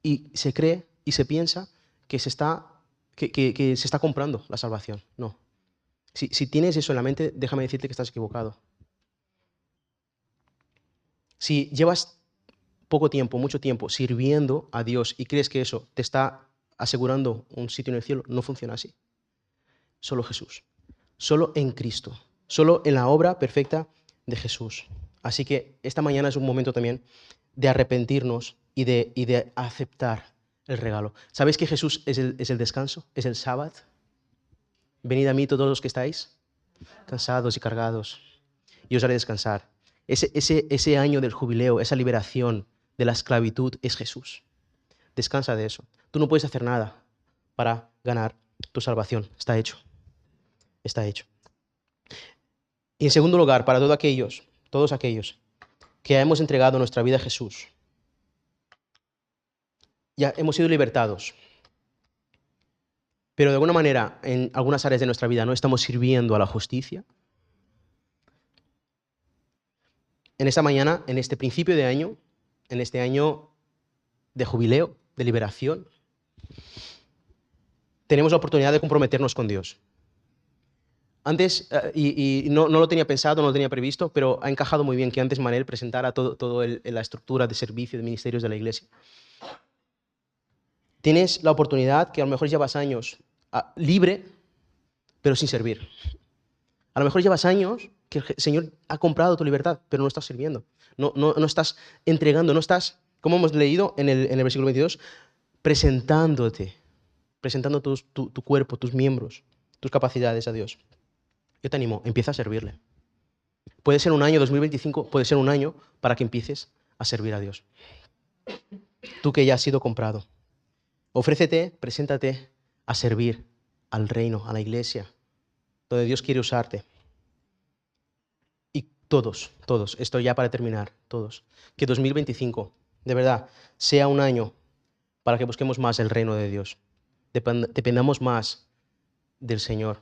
y se cree y se piensa que se está comprando la salvación. No. Si tienes eso en la mente, déjame decirte que estás equivocado. Si llevas poco tiempo, mucho tiempo sirviendo a Dios y crees que eso te está asegurando un sitio en el cielo, no funciona así. Solo Jesús. Solo en Cristo. Solo en la obra perfecta de Jesús. Así que esta mañana es un momento también de arrepentirnos y de aceptar el regalo. ¿Sabéis que Jesús es el descanso? Es el sábado. Venid a mí todos los que estáis cansados y cargados, y os haré descansar. Ese año del jubileo, esa liberación de la esclavitud es Jesús. Descansa de eso. Tú no puedes hacer nada para ganar tu salvación. Está hecho. Está hecho. Y en segundo lugar, para todos aquellos que hemos entregado nuestra vida a Jesús, ya hemos sido libertados, pero de alguna manera en algunas áreas de nuestra vida no estamos sirviendo a la justicia. En esta mañana, en este principio de año, en este año de jubileo, de liberación, tenemos la oportunidad de comprometernos con Dios. Antes, y no lo tenía pensado, no lo tenía previsto, pero ha encajado muy bien que antes Manel presentara toda la estructura de servicio, de ministerios de la iglesia. Tienes la oportunidad que a lo mejor llevas años libre, pero sin servir. A lo mejor llevas años que el Señor ha comprado tu libertad, pero no estás sirviendo. No estás entregando, no estás, como hemos leído en el versículo 22, presentando tu cuerpo, tus miembros, tus capacidades a Dios. Yo te animo, empieza a servirle. Puede ser un año, 2025, puede ser un año para que empieces a servir a Dios. Tú que ya has sido comprado. Ofrécete, preséntate a servir al reino, a la iglesia, donde Dios quiere usarte. Y todos, esto ya para terminar, todos, que 2025, de verdad, sea un año para que busquemos más el reino de Dios. Dependamos más del Señor.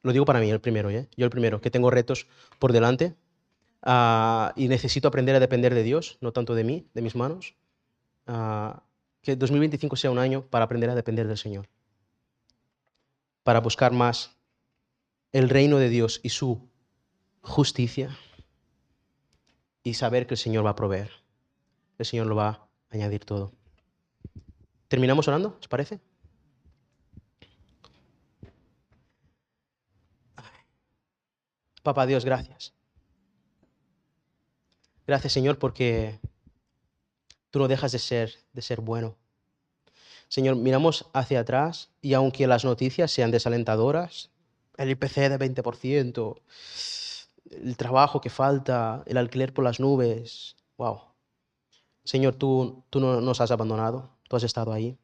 Lo digo para mí, el primero, ¿eh? Yo el primero, que tengo retos por delante y necesito aprender a depender de Dios, no tanto de mí, de mis manos. Que 2025 sea un año para aprender a depender del Señor, para buscar más el reino de Dios y su justicia y saber que el Señor va a proveer, el Señor lo va a añadir todo. ¿Terminamos orando? ¿Os parece? Papá Dios, gracias. Gracias, Señor, porque tú no dejas de ser bueno. Señor, miramos hacia atrás y aunque las noticias sean desalentadoras, el IPC de 20%, el trabajo que falta, el alquiler por las nubes, wow. Señor, tú no nos has abandonado, tú has estado ahí.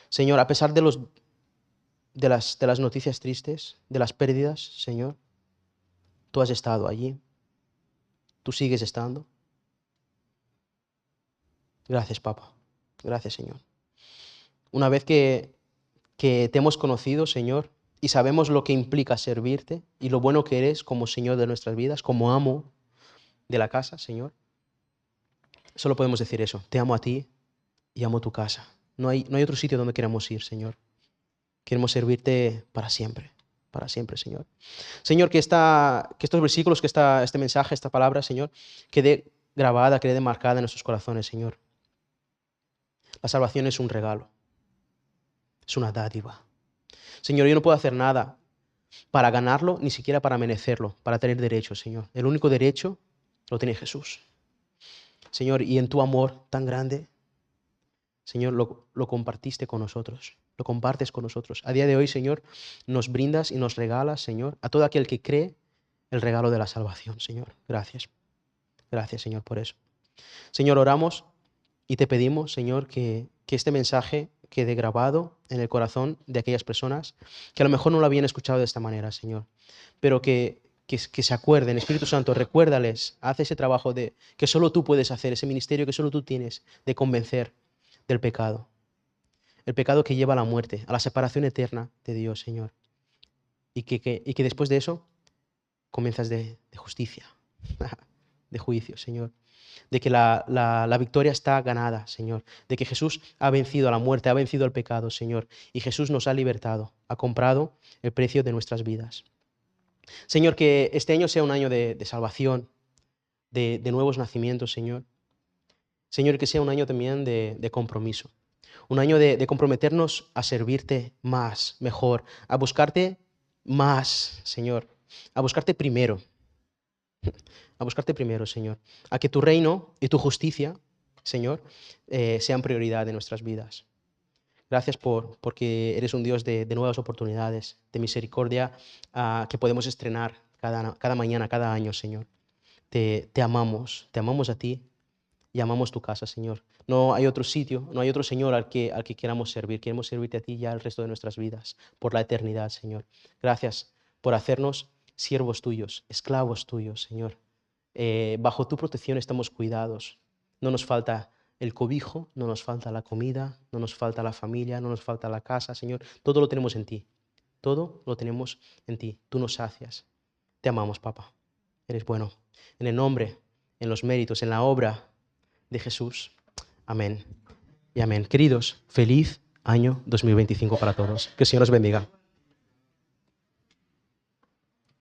Señor, a pesar de las noticias tristes, de las pérdidas, Señor, tú has estado allí. Tú sigues estando. Gracias, Papa. Gracias, Señor. Una vez que te hemos conocido, Señor, y sabemos lo que implica servirte y lo bueno que eres como Señor de nuestras vidas, como amo de la casa, Señor, solo podemos decir eso. Te amo a ti y amo tu casa. No hay otro sitio donde queramos ir, Señor. Queremos servirte para siempre, Señor. Señor, que estos versículos, que este mensaje, esta palabra, Señor, quede grabada, quede marcada en nuestros corazones, Señor. La salvación es un regalo, es una dádiva. Señor, yo no puedo hacer nada para ganarlo, ni siquiera para merecerlo, para tener derecho, Señor. El único derecho lo tiene Jesús. Señor, y en tu amor tan grande, Señor, lo compartiste con nosotros, lo compartes con nosotros. A día de hoy, Señor, nos brindas y nos regalas, Señor, a todo aquel que cree el regalo de la salvación, Señor. Gracias. Gracias, Señor, por eso. Señor, oramos y te pedimos, Señor, que este mensaje quede grabado en el corazón de aquellas personas que a lo mejor no lo habían escuchado de esta manera, Señor, pero que se acuerden. Espíritu Santo, recuérdales, haz ese trabajo que solo tú puedes hacer, ese ministerio que solo tú tienes de convencer del pecado. El pecado que lleva a la muerte, a la separación eterna de Dios, Señor. Y que después de eso comienzas de justicia, de juicio, Señor. De que la victoria está ganada, Señor. De que Jesús ha vencido a la muerte, ha vencido al pecado, Señor. Y Jesús nos ha libertado, ha comprado el precio de nuestras vidas. Señor, que este año sea un año de salvación, de nuevos nacimientos, Señor. Señor, que sea un año también de compromiso. Un año de comprometernos a servirte más, mejor, a buscarte más, Señor. A buscarte primero. A buscarte primero, Señor. A que tu reino y tu justicia, Señor, sean prioridad de nuestras vidas. Gracias porque eres un Dios de nuevas oportunidades, de misericordia que podemos estrenar cada mañana, cada año, Señor. Te amamos a ti y amamos tu casa, Señor. No hay otro sitio, no hay otro Señor al que queramos servir. Queremos servirte a ti ya el resto de nuestras vidas, por la eternidad, Señor. Gracias por hacernos siervos tuyos, esclavos tuyos, Señor. Bajo tu protección estamos cuidados. No nos falta el cobijo, no nos falta la comida, no nos falta la familia, no nos falta la casa, Señor. Todo lo tenemos en ti. Todo lo tenemos en ti. Tú nos sacias. Te amamos, papá. Eres bueno. En el nombre, en los méritos, en la obra de Jesús. Amén y amén. Queridos, feliz año 2025 para todos. Que el Señor os bendiga.